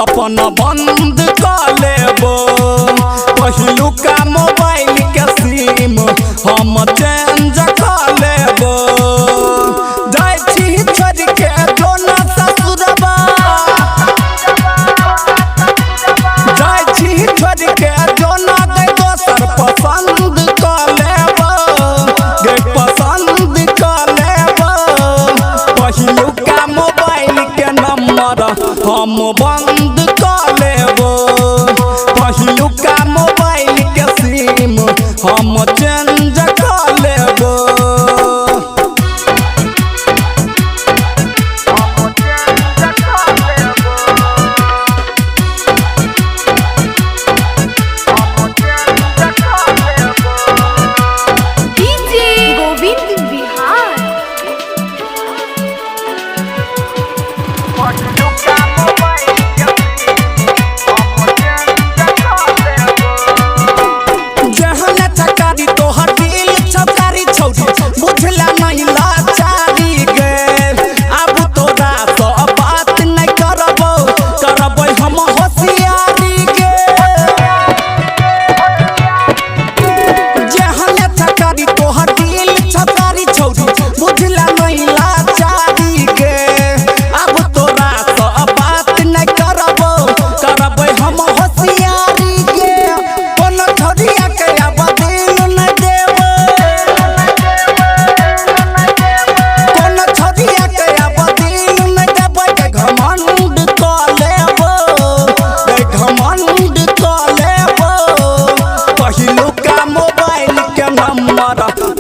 अपन बंद कर लेबो पहिलुका मोबाइल के सिम हम चेंज कर लेबो। जाय छी छोड़ के जोना ससुरबा जाय छी छोड़ के जोना दे दोसर पसंद कर लेबो गे पसंद कर लेबो। पहिलुका मोबाइल के नंबर हम बंद कर लेबो पहिलुका मोबाइल के सिम हम चेंज कर लेबो।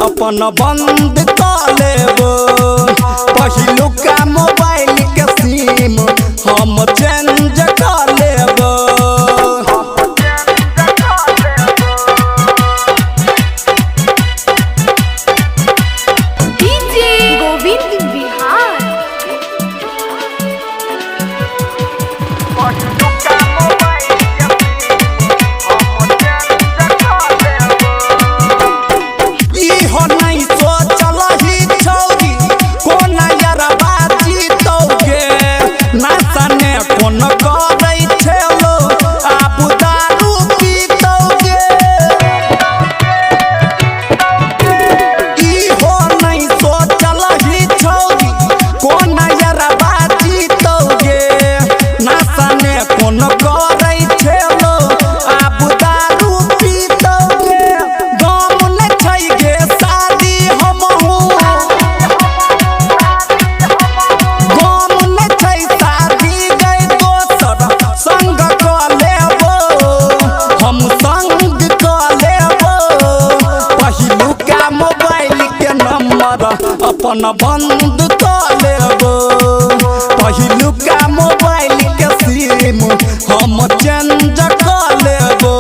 अपन बंद कर लेबो पहिलुका मोबाइल के सिम हम चेंज कर लेबो। अपन बंद कर लेबो पहिलुका मोबाइल के सिम हम चेंज कर लेबो।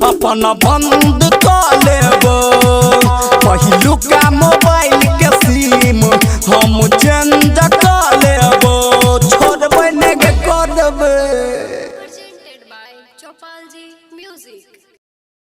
अपन अपन बंद कर लेबो पहिलुका मोबाइल के सिम हम चेंज कर